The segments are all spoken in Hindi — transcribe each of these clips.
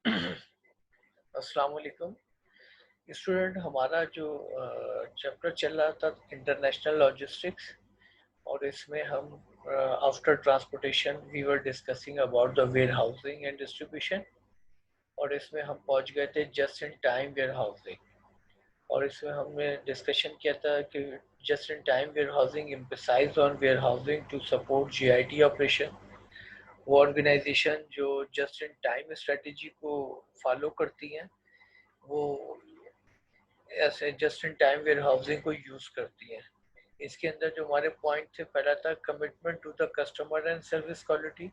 अस्सलाम वालेकुम स्टूडेंट। हमारा जो चैप्टर चल रहा था इंटरनेशनल लॉजिस्टिक्स, और इसमें हम after transportation we were discussing about the warehousing and distribution. और इसमें हम पहुंच गए थे just in time warehousing. और इसमें हमने डिस्कशन किया था कि just in time warehousing emphasize on warehousing to support GIT operation. वो ऑर्गेनाइजेशन जो जस्ट इन टाइम स्ट्रेटजी को फॉलो करती हैं, वो ऐसे just in time warehousing को यूज करती हैं। इसके अंदर जो हमारे पॉइंट थे, पहला था commitment to the customer and service quality.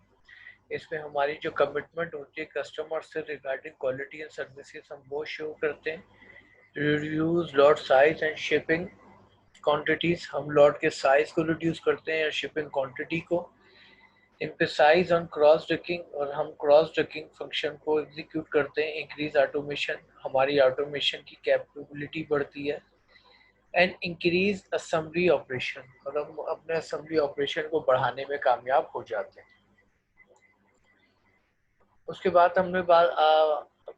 इसमें हमारी जो कमिटमेंट होती है कस्टमर से रिगार्डिंग क्वालिटी एंड सर्विसेज हम वो शो करते हैं। Reduce lot size and shipping quantities, हम लॉट के साइज को रिड्यूस करते हैं या शिपिंग क्वांटिटी को। एम्फसाइज ऑन क्रॉस डकिंग, और हम क्रॉस डकिंग फंक्शन को एग्जीक्यूट करते हैं। इंक्रीज ऑटोमेशन, हमारी ऑटोमेशन की कैपेबिलिटी बढ़ती है। एंड इंक्रीज असेंबली ऑपरेशन, और हम अपने असेंबली ऑपरेशन को बढ़ाने में कामयाब हो जाते हैं। उसके बाद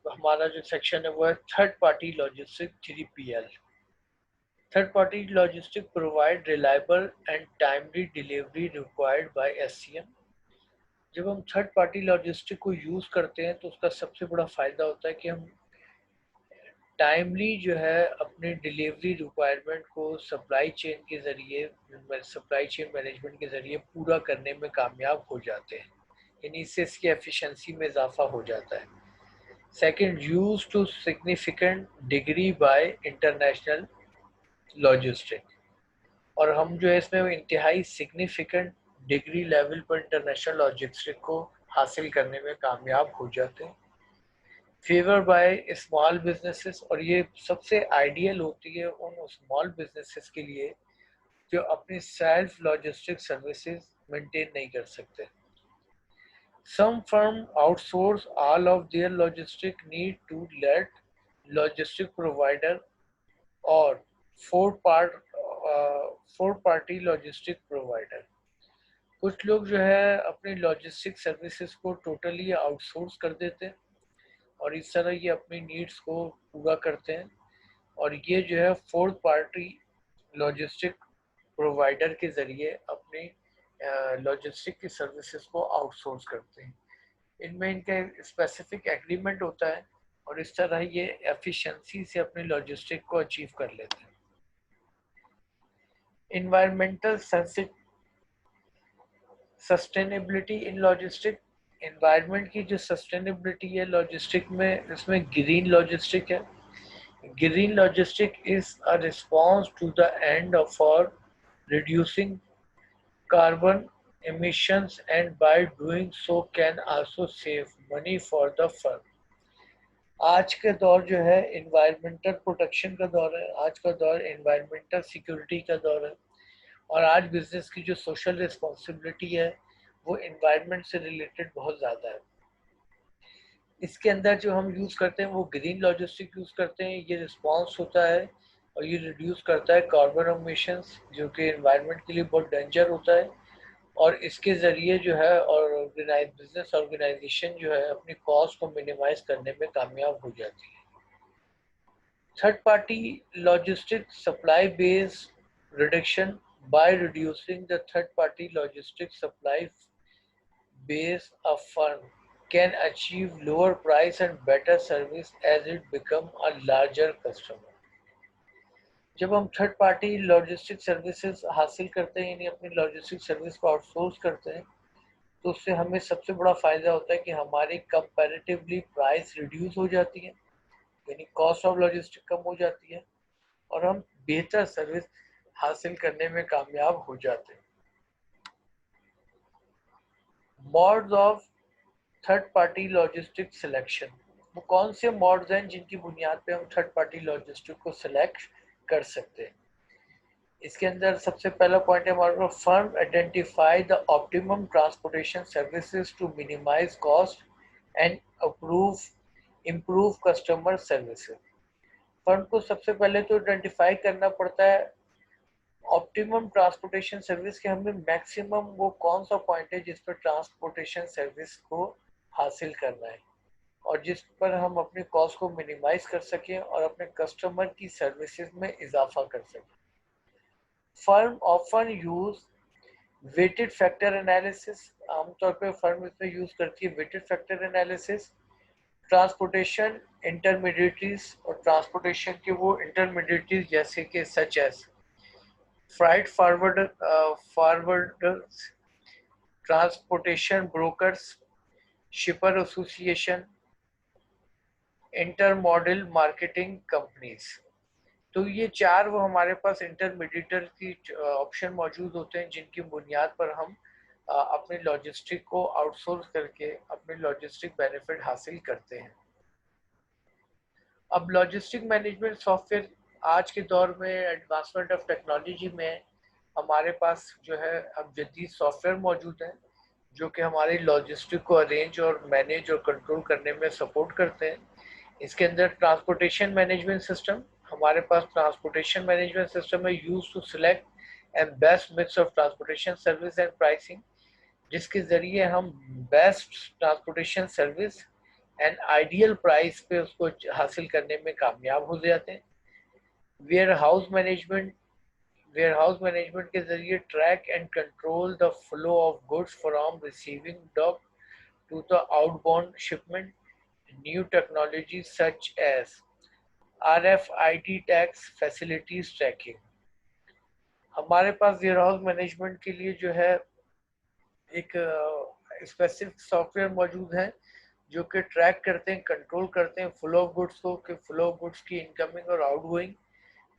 हमारा जो सेक्शन है वो है third party logistic 3PL। Third party logistic provide reliable and timely delivery required by SCM। जब हम थर्ड पार्टी लॉजिस्टिक को यूज करते हैं तो उसका सबसे बड़ा फायदा होता है कि हम टाइमली जो है अपनी डिलीवरी रिक्वायरमेंट को सप्लाई चेन के ज़रिए, सप्लाई चेन मैनेजमेंट के ज़रिए पूरा करने में कामयाब हो जाते हैं। यानी इससे इसकी एफिशिएंसी में इजाफा हो जाता है। Second, use to significant degree by international logistic, और हम जो है इसमें इंतहाई सिग्निफिकेंट डिग्री लेवल पर इंटरनेशनल लॉजिस्टिक को हासिल करने में कामयाब हो जाते हैं। फेवर बाय स्मॉल बिजनेसेस, और ये सबसे आइडियल होती है उन स्मॉल बिजनेसेस के लिए जो अपनी सेल्फ लॉजिस्टिक सर्विसेज मेंटेन नहीं कर सकते। Some firm outsource all of their logistic need to let logistic provider और फोर्थ पार्टी लॉजिस्टिक प्रोवाइडर। कुछ लोग जो है अपनी लॉजिस्टिक सर्विसेज को टोटली आउटसोर्स कर देते हैं, और इस तरह ये अपनी नीड्स को पूरा करते हैं। और ये जो है फोर्थ पार्टी लॉजिस्टिक प्रोवाइडर के ज़रिए अपनी लॉजिस्टिक की सर्विसेज को आउटसोर्स करते हैं। इनमें इनका स्पेसिफिक एग्रीमेंट होता है, और इस तरह ये एफिशिएंसी से अपनी लॉजिस्टिक को अचीव कर लेते हैं। इन्वायरमेंटल सस्टेनेबिलिटी इन लॉजिस्टिक, इन्वायरमेंट की जो सस्टेनेबिलिटी है लॉजिस्टिक में, इसमें ग्रीन लॉजिस्टिक है। Green logistic is a response to the end for reducing carbon emissions, and by doing so can also save money for the firm. आज के दौर जो है इन्वायरमेंटल प्रोटेक्शन का दौर है, आज का दौर इन्वायरमेंटल सिक्योरिटी का दौर है, और आज बिजनेस की जो सोशल रिस्पॉन्सिबिलिटी है वो इन्वायरमेंट से रिलेटेड बहुत ज़्यादा है। इसके अंदर जो हम यूज़ करते हैं वो ग्रीन लॉजिस्टिक यूज़ करते हैं। ये रिस्पॉन्स होता है और ये रिड्यूस करता है कार्बन एमिशंस, जो कि एनवायरनमेंट के लिए बहुत डेंजर होता है। और इसके ज़रिए जो है और बिजनेस ऑर्गेनाइजेशन जो है अपनी कॉस्ट को मिनिमाइज करने में कामयाब हो जाती है। Third party logistic supply base reduction, by reducing the third party logistic supply base, a firm can achieve lower price and better service as it become a larger customer. जब हम थर्ड पार्टी लॉजिस्टिक सर्विसेज हासिल करते हैं, यानी अपनी लॉजिस्टिक सर्विस को आउटसोर्स करते हैं, तो उससे हमें सबसे बड़ा फायदा होता है कि हमारी कंपैरेटिवली प्राइस रिड्यूस हो जाती है, यानी कॉस्ट ऑफ लॉजिस्टिक कम हो जाती है, और हम बेहतर सर्विस हासिल करने में कामयाब हो जाते हैं। Modes of third party logistic selection, वो कौन से मॉड्स हैं जिनकी बुनियाद पे हम थर्ड पार्टी लॉजिस्टिक को सिलेक्ट कर सकते हैं। इसके अंदर सबसे पहला पॉइंट है हमारे पास, firm identify the optimum transportation services to minimise cost and improve customer services. Firm को सबसे पहले तो आइडेंटिफाई करना पड़ता है ऑप्टिमम ट्रांसपोर्टेशन सर्विस के, हमें मैक्सिमम वो कौन सा पॉइंट है जिस पर ट्रांसपोर्टेशन सर्विस को हासिल करना है। और जिस पर हम अपने कॉस्ट को मिनिमाइज कर सकें और अपने कस्टमर की सर्विसेज में इजाफा कर सकें। Firm often use weighted factor analysis, आमतौर पर फर्म इसमें यूज करती है weighted factor analysis, transportation intermediaries और ट्रांसपोर्टेशन के वो इंटरमीडिएटरीज जैसे कि such as freight forwarders, transportation brokers, shipper association, intermodal marketing companies. तो ये चार वो हमारे पास इंटरमीडिएटर की ऑप्शन मौजूद होते हैं जिनकी बुनियाद पर हम अपने लॉजिस्टिक को आउटसोर्स करके अपने लॉजिस्टिक बेनिफिट हासिल करते हैं। अब लॉजिस्टिक मैनेजमेंट सॉफ्टवेयर आज के दौर में एडवांसमेंट ऑफ टेक्नोलॉजी में हमारे पास जो है अब जदीद सॉफ्टवेयर मौजूद हैं जो कि हमारी लॉजिस्टिक को अरेंज और मैनेज और कंट्रोल करने में सपोर्ट करते हैं। इसके अंदर ट्रांसपोर्टेशन मैनेजमेंट सिस्टम, हमारे पास ट्रांसपोर्टेशन मैनेजमेंट सिस्टम है use to select and best mix of transportation service and pricing, जिसके ज़रिए हम best transportation service and ideal price पे उसको हासिल करने में कामयाब हो जाते हैं। वेयर हाउस मैनेजमेंट के जरिए track and control the flow of goods from receiving dock to the outbound shipment. New technology such as RFID tags facilities tracking. हमारे पास वेयर हाउस मैनेजमेंट के लिए जो है एक स्पेसिफिक सॉफ्टवेयर मौजूद है जो कि ट्रैक करते हैं, कंट्रोल करते हैं फ्लो ऑफ गुड्स को, कि फ्लो ऑफ गुड्स की इनकमिंग और outgoing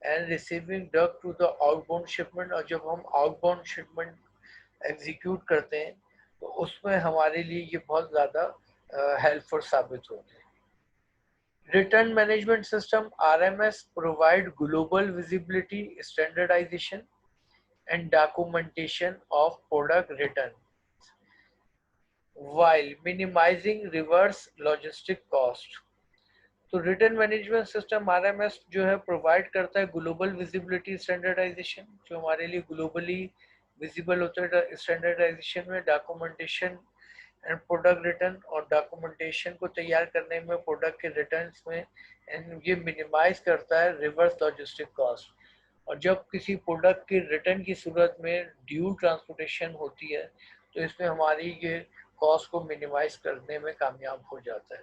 and receiving dock to the outbound shipment. और जब हम आउटबाउंड शिपमेंट एग्जीक्यूट करते हैं तो उसमें हमारे लिए ये बहुत ज़्यादा हेल्पफुल साबित होते हैं। Return management system RMS provide global visibility, standardization and documentation of product return while minimizing reverse logistic cost। तो रिटर्न मैनेजमेंट सिस्टम RMS जो है प्रोवाइड करता है ग्लोबल विजिबिलिटी स्टैंडर्डाइजेशन, जो हमारे लिए ग्लोबली विजिबल होता है स्टैंडर्डाइजेशन में, डॉक्यूमेंटेशन एंड प्रोडक्ट रिटर्न, और डॉक्यूमेंटेशन को तैयार करने में प्रोडक्ट के रिटर्न्स में, एंड ये मिनिमाइज करता है रिवर्स लॉजिस्टिक कॉस्ट। और जब किसी प्रोडक्ट के रिटर्न की सूरत में ड्यू ट्रांसपोर्टेशन होती है तो इसमें हमारी ये कॉस्ट को मिनिमाइज करने में कामयाब हो जाता है।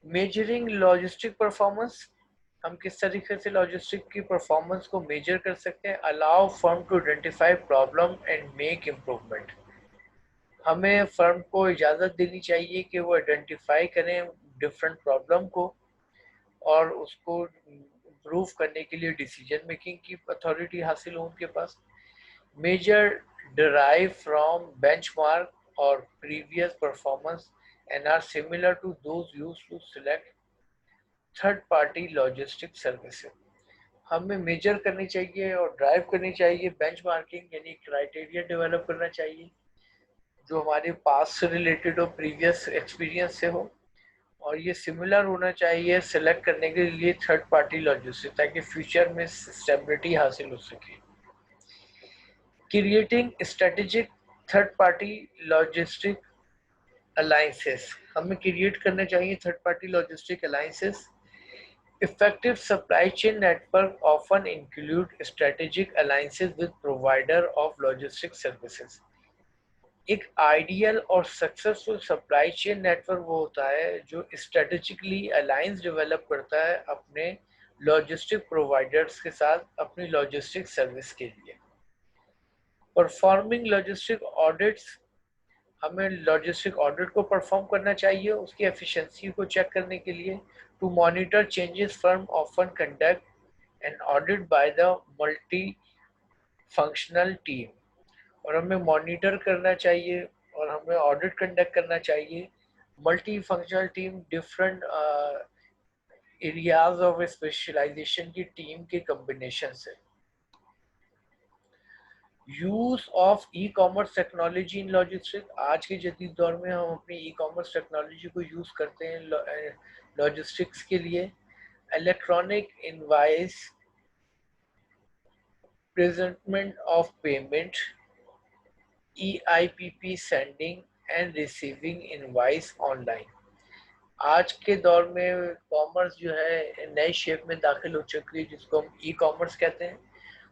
मेजरिंग लॉजिस्टिक परफॉर्मेंस, हम किस तरीके से लॉजिस्टिक की परफॉर्मेंस को मेजर कर सकते हैं। Allow firm to identify problem and make improvement, हमें फर्म को इजाज़त देनी चाहिए कि वो आइडेंटिफाई करें डिफरेंट प्रॉब्लम को और उसको इम्प्रूव करने के लिए डिसीजन मेकिंग की अथॉरिटी हासिल हो उनके पास। Major derive from benchmark or previous performance and are similar to those used to select third party logistic services। हमें मेजर करनी चाहिए और ड्राइव करनी चाहिए बेंचमार्किंग, यानी क्राइटेरिया डेवलप करना चाहिए जो हमारे पास से रिलेटेड हो, प्रीवियस एक्सपीरियंस से हो, और ये सिमिलर होना चाहिए सेलेक्ट करने के लिए थर्ड पार्टी लॉजिस्टिक, ताकि फ्यूचर में स्टेबिलिटी हासिल हो सके। Creating strategic third party logistic alliances, हमें क्रिएट करने चाहिए third party logistic alliances. Effective supply chain network often include strategic alliances with provider of logistic services. एक आइडियल और सक्सेसफुल सप्लाई चेन नेटवर्क वो होता है जो स्ट्रेटेजिकली अलायंस डेवलप करता है अपने लॉजिस्टिक प्रोवाइडर्स के साथ अपनी लॉजिस्टिक सर्विस के लिए। परफॉर्मिंग लॉजिस्टिक ऑडिट्स, हमें लॉजिस्टिक ऑडिट को परफॉर्म करना चाहिए उसकी एफिशिएंसी को चेक करने के लिए। To monitor changes firm often conduct and audit by the multi functional team, और हमें मॉनिटर करना चाहिए और हमें ऑडिट कंडक्ट करना चाहिए multi functional team, different areas of specialization की टीम के कॉम्बिनेशन से। Use of e commerce technology in logistic, आज के जदीद दौर में हम अपनी ई कॉमर्स टेक्नोलॉजी को यूज करते हैं लॉजिस्टिक्स के लिए। Electronic invoice, presentment of payment, EIPP sending and receiving invoice online. आज के दौर में कॉमर्स जो है नई शेप में दाखिल हो चुकी है, जिसको हम ई कॉमर्स कहते हैं।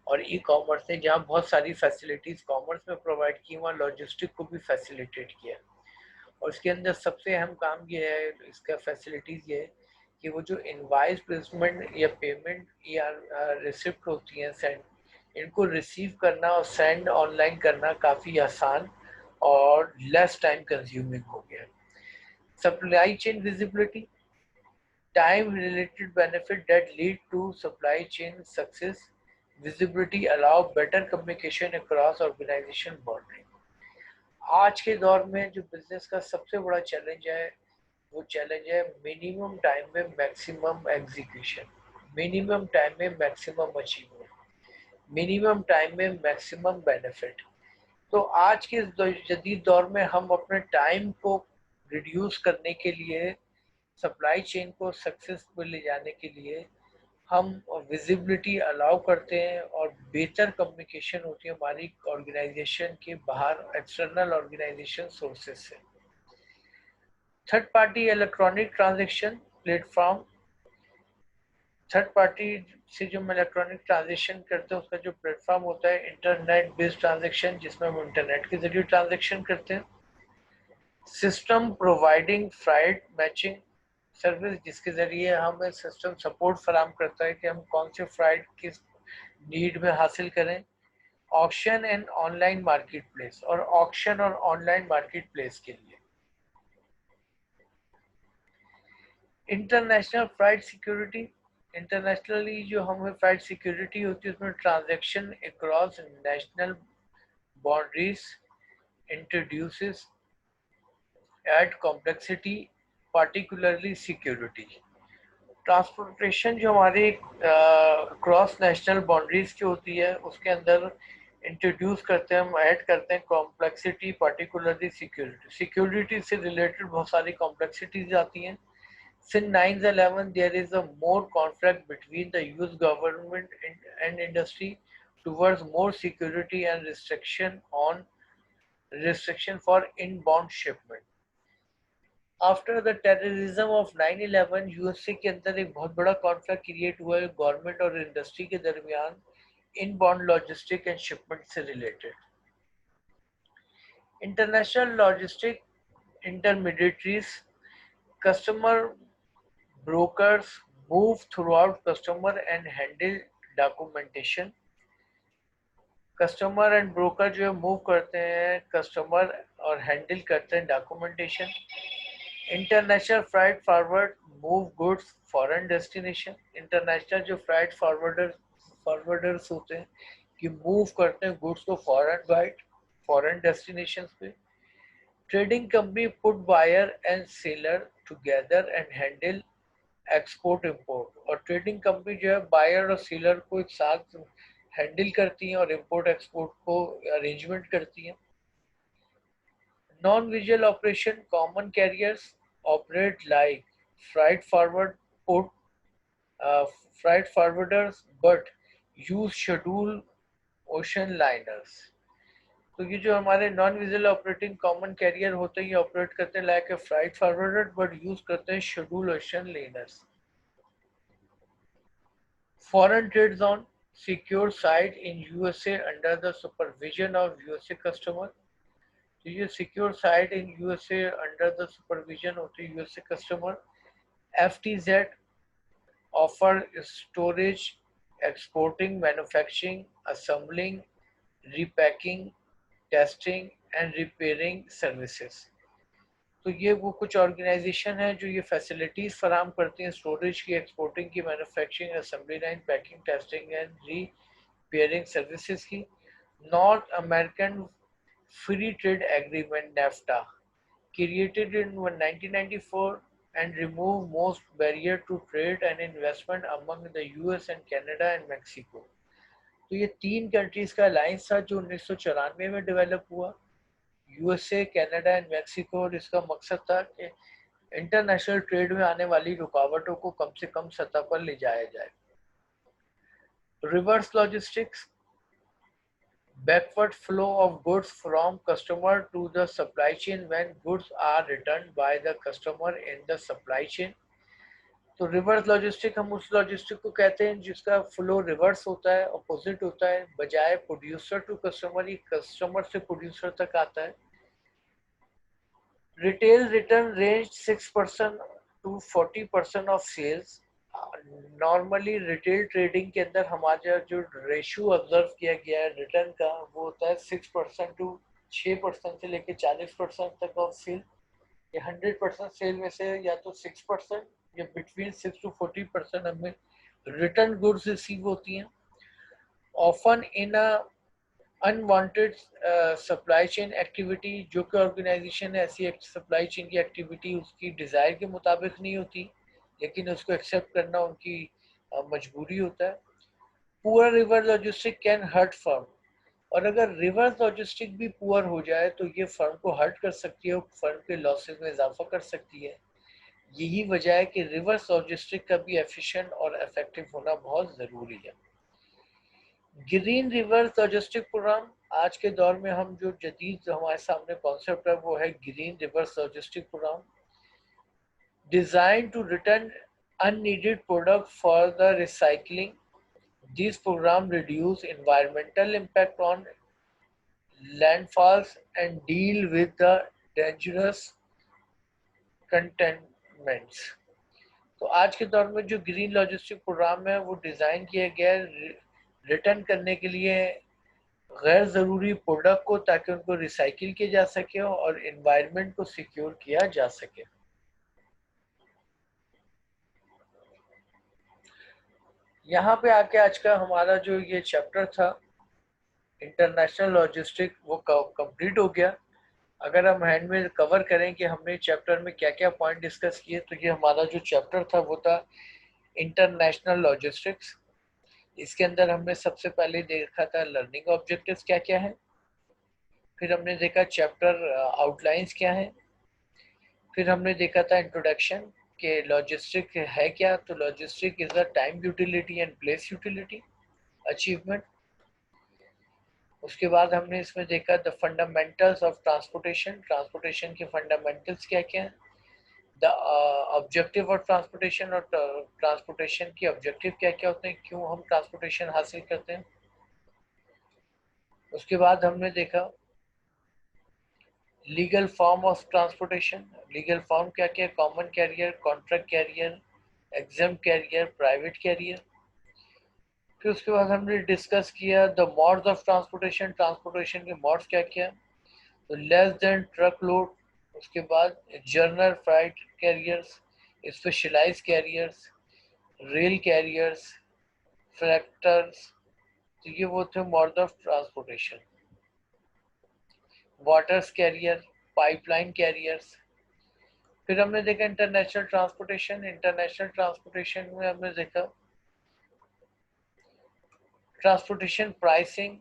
और ई कॉमर्स ने जहाँ बहुत सारी फैसिलिटीज कॉमर्स में प्रोवाइड की, वहाँ लॉजिस्टिक को भी फैसिलिटेट किया। और इसके अंदर सबसे अहम काम ये है, इसका फैसिलिटीज ये है कि वो जो इनवाइस प्लेसमेंट या पेमेंट या रिसिप्ट होती हैं सेंड, इनको रिसीव करना और सेंड ऑनलाइन करना काफ़ी आसान और लेस टाइम कंज्यूमिंग हो गया। Supply chain visibility, time related benefit that lead to supply chain success. Visibility allow better communication across organization boundary. आज के दौर में जो बिजनेस का सबसे बड़ा चैलेंज है, वो चैलेंज है मिनिमम टाइम में मैक्सिमम एग्जीक्यूशन, मिनिमम टाइम में मैक्सिमम अचीवमेंट, मिनिमम टाइम में मैक्सिमम बेनिफिट। तो आज के जदीद दौर में हम अपने टाइम को रिड्यूस करने के लिए, सप्लाई चेन को सक्सेसफुल ले जाने के लिए हम विजिबिलिटी अलाउ करते हैं और बेहतर कम्युनिकेशन होती है हमारी ऑर्गेनाइजेशन के बाहर एक्सटर्नल ऑर्गेनाइजेशन सोर्सेज से। Third party electronic transaction platform, third party से जो हम इलेक्ट्रॉनिक ट्रांजैक्शन करते हैं उसका जो प्लेटफॉर्म होता है इंटरनेट बेस्ड ट्रांजैक्शन, जिसमें हम इंटरनेट के जरिए ट्रांजैक्शन करते हैं। System providing fried matching service, जिसके जरिए हमें सिस्टम सपोर्ट फराम करता है कि हम कौन से फ्राइड किस नीड में हासिल करें। Auction and online market place, और ऑक्शन और ऑनलाइन मार्केट प्लेस के लिए इंटरनेशनल फ्राइड सिक्योरिटी, इंटरनेशनली जो हमें फ्राइड सिक्योरिटी होती है उसमें transaction across national boundaries introduces add complexity particularly security. Transportation जो हमारी क्रॉस नेशनल बाउंड्रीज की होती है उसके अंदर इंट्रोड्यूस करते हैं, हम ऐड करते हैं कॉम्प्लेक्सिटी पार्टिकुलरली सिक्योरिटी। सिक्योरिटी से रिलेटेड बहुत सारी कॉम्प्लेक्सिटीज आती हैं। Since 9/11 there is a more conflict between the US government and industry towards more security and restriction for inbound shipment. After the terrorism of 9/11 USA के अंदर एक बहुत बड़ा कॉन्फ्लिक्ट क्रिएट हुआ है गवर्नमेंट और इंडस्ट्री के दरमियान इनबाउंड लॉजिस्टिक एंड शिपमेंट से related. International logistic intermediaries, customer brokers move through out customer and handle documentation. Customer and broker जो है मूव करते हैं कस्टमर और हैंडल करते हैं documentation. International freight forward move goods foreign destination, international जो फ्राइट फॉरवर्डर्स होते हैं कि मूव करते हैं गुड्स को फॉरेन डेस्टिनेशन पे। Trading company put buyer and seller together and handle export import, और ट्रेडिंग कंपनी जो है बायर और सेलर को एक साथ हैंडल करती हैं और इंपोर्ट एक्सपोर्ट को अरेंजमेंट करती हैं। Non-visual operation, common carriers operate like freight forwarders but use scheduled ocean liners. तो ये जो हमारे non visual operating common carrier होते हैं ये ऑपरेट करते हैं like a freight forwarder but use करते हैं schedule ocean liners. Foreign trade zone, secure site in USA under the supervision of USA customer. तो ये secure site in USA under the supervision होती है USA customer. FTZ offer storage, exporting, manufacturing, assembling, repacking, testing and repairing services. तो ये वो कुछ ऑर्गेनाइजेशन है जो ये फैसिलिटीज फराम करती हैं स्टोरेज की, एक्सपोर्टिंग की, manufacturing, assembly line, packing, testing and repairing services की। North American Free Trade Agreement NAFTA created in 1994 and removed most barrier to trade and investment among the US and Canada and Mexico। तो ये तीन कंट्रीज का अलायंस था जो 1994 में डेवलप हुआ, यूएसए, कनाडा एंड मैक्सिको, और इसका मकसद था कि इंटरनेशनल ट्रेड में आने वाली रुकावटों को कम से कम सतह पर ले जाया जाए। Reverse logistics, backward flow of goods from customer to the supply chain when goods are returned by the customer in the supply chain. तो रिवर्स लॉजिस्टिक हम उस लॉजिस्टिक को कहते हैं जिसका फ्लो रिवर्स होता है, अपोजिट होता है, बजाय प्रोड्यूसर टू कस्टमर, ये कस्टमर से प्रोड्यूसर तक आता है. Retail return range 6% to 40% of sales. Normally retail trading के अंदर हमारा जो रेशियो ऑब्जर्व किया गया है रिटर्न का वो होता है 6% टू 6% से लेकर 40% तक ऑफ सेल. ये 100% सेल में से या तो 6% या बिटवीन 6 to 40% हमें रिटर्न गुड्स रिसीव होती हैं. Often in a unwanted supply chain activity, जो कि ऑर्गेनाइजेशन ऐसी सप्लाई चेन की एक्टिविटी उसकी डिज़ायर के मुताबिक नहीं होती, लेकिन उसको एक्सेप्ट करना उनकी मजबूरी होता है. Poor reverse logistic can hurt firm, और अगर रिवर्स लॉजिस्टिक भी पुअर हो जाए तो ये फर्म को हर्ट कर सकती है और फर्म के लॉसेस में इजाफा कर सकती है. यही वजह है कि रिवर्स लॉजिस्टिक का भी एफिशिएंट और इफेक्टिव होना बहुत ज़रूरी है. ग्रीन रिवर्स लॉजिस्टिक प्रोग्राम, आज के दौर में हम जो जदीद हमारे सामने कॉन्सेप्ट है वो है green reverse logistic program. Design to return unneeded product for the recycling. This program reduce environmental impact on landfalls and deal with the dangerous contaminants. तो आज के दौर में जो ग्रीन लॉजिस्टिक प्रोग्राम है वो डिज़ाइन किया गया है रिटर्न करने के लिए गैर ज़रूरी प्रोडक्ट को, ताकि उनको रिसाइकिल किया जा सके और एनवायरनमेंट को सिक्योर किया जा सके. यहाँ पे आके आज का हमारा जो ये चैप्टर था इंटरनेशनल लॉजिस्टिक वो कंप्लीट हो गया. अगर हम हैंड में कवर करें कि हमने चैप्टर में क्या क्या पॉइंट डिस्कस किए, तो ये हमारा जो चैप्टर था वो था इंटरनेशनल लॉजिस्टिक्स. इसके अंदर हमने सबसे पहले देखा था लर्निंग ऑब्जेक्टिव्स क्या क्या है, फिर हमने देखा चैप्टर आउटलाइंस क्या है, फिर हमने देखा था इंट्रोडक्शन के लॉजिस्टिक है क्या. तो logistic is a time utility and place utility achievement. उसके बाद हमने इसमें देखा the fundamentals of transportation, transportation के फंडामेंटल्स क्या क्या हैं, द ऑब्जेक्टिव ऑफ ट्रांसपोर्टेशन, और ट्रांसपोर्टेशन के ऑब्जेक्टिव क्या क्या होते हैं, क्यों हम ट्रांसपोर्टेशन हासिल करते हैं. उसके बाद हमने देखा legal form of transportation, legal form क्या क्या है, common carrier, contract carrier, exempt carrier, private carrier. फिर उसके बाद हमने डिस्कस किया the modes of transportation, transportation के मोड्स क्या क्या है, तो लेस देन ट्रक लोड. उसके बाद general freight carriers, specialized carriers, rail carriers, फ्रैक्टर्स. तो ये वो थे mode of transportation. Waters carrier, pipeline carriers. फिर हमने देखा इंटरनेशनल ट्रांसपोर्टेशन, इंटरनेशनल ट्रांसपोर्टेशन में हमने देखा ट्रांसपोर्टेशन प्राइसिंग.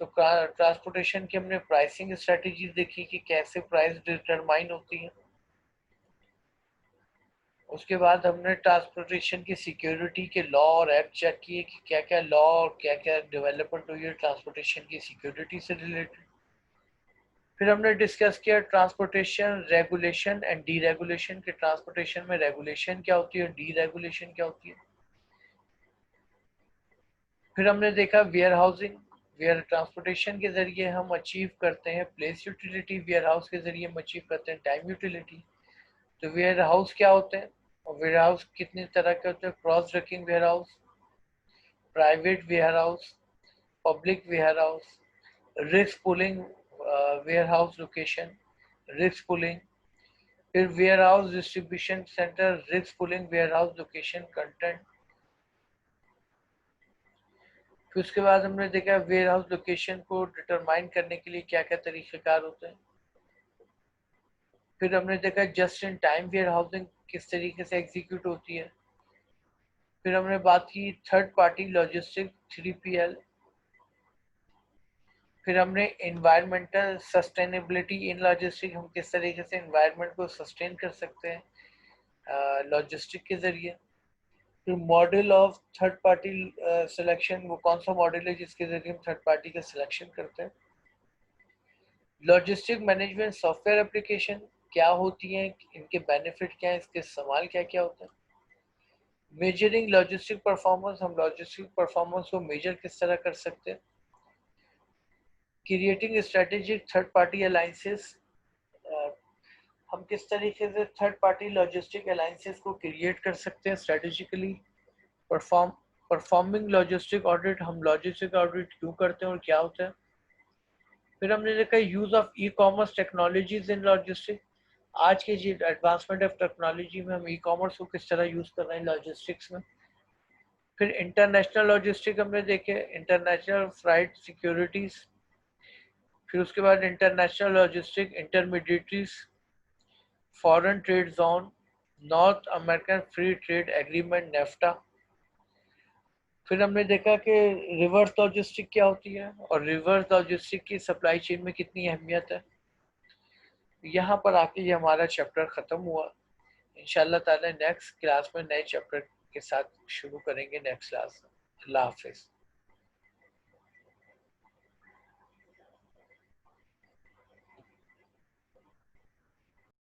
तो ट्रांसपोर्टेशन की हमने प्राइसिंग स्ट्रेटेजी देखी कि कैसे प्राइस डिटरमाइन होती है. उसके बाद हमने ट्रांसपोर्टेशन की सिक्योरिटी के लॉ और एक्ट चेक किए कि क्या क्या लॉ और क्या क्या डेवलपमेंट हुई है ट्रांसपोर्टेशन की सिक्योरिटी से रिलेटेड. फिर हमने डिस्कस किया transportation regulation and D regulation, के ट्रांसपोर्टेशन में रेगुलेशन क्या होती है और डी रेगुलेशन क्या होती है. फिर हमने देखा वेयर हाउसिंग, वेयर ट्रांसपोर्टेशन के जरिए हम अचीव करते हैं प्लेस यूटिलिटी, वेयर हाउस के जरिए हम अचीव करते हैं टाइम यूटिलिटी. तो वेयर हाउस क्या होते हैं और वेयर हाउस कितने तरह के होते हैं, cross docking warehouse, private warehouse, public warehouse, risk pooling warehouse location, risk pooling. फिर warehouse distribution centre, risk pooling warehouse location content. फिर उसके बाद हमने देखा वेयर हाउस लोकेशन को डिटरमाइन करने के लिए क्या क्या तरीक़ेकार होते हैं. फिर हमने देखा just in time warehousing किस तरीके से एग्जीक्यूट होती है. फिर हमने बात की थर्ड पार्टी लॉजिस्टिक 3PL. फिर हमने एनवायरमेंटल सस्टेनेबिलिटी इन लॉजिस्टिक, हम किस तरीके से एनवायरनमेंट को सस्टेन कर सकते हैं लॉजिस्टिक के ज़रिए. फिर model of third party selection, वो कौन सा मॉडल है जिसके जरिए हम थर्ड पार्टी का सिलेक्शन करते हैं। लॉजिस्टिक मैनेजमेंट सॉफ्टवेयर एप्लीकेशन क्या होती हैं, इनके बेनिफिट क्या हैं, इसके इस्तेमाल क्या क्या होते हैं। मेजरिंग लॉजिस्टिक परफॉर्मेंस, हम लॉजिस्टिक परफॉर्मेंस को मेजर किस तरह कर सकते हैं। Creating strategic third party alliances, हम किस तरीके से थर्ड पार्टी लॉजिस्टिक अलाइंसेस को क्रिएट कर सकते हैं स्ट्रेटेजिकली। परफॉर्मिंग लॉजिस्टिक ऑडिट, हम लॉजिस्टिक ऑडिट क्यों करते हैं और क्या होता है। फिर हमने देखा use of e commerce technologies in logistic, आज के जी एडवांसमेंट ऑफ टेक्नोलॉजी में हम ई कॉमर्स को किस तरह यूज कर रहे हैं लॉजिस्टिक्स में। फिर इंटरनेशनल लॉजिस्टिक हमने देखे, इंटरनेशनल फ्राइट सिक्योरिटीज। फिर उसके बाद international logistic intermediaries, foreign trade zone, North American Free Trade Agreement NAFTA. फिर हमने देखा कि रिवर्स लॉजिस्टिक क्या होती है और रिवर्स लॉजिस्टिक की सप्लाई चेन में कितनी अहमियत है। यहाँ पर आके ये हमारा चैप्टर ख़त्म हुआ। इंशाल्लाह ताला नेक्स्ट क्लास में नए चैप्टर के साथ शुरू करेंगे नेक्स्ट क्लास। अल्लाह हाफिज़।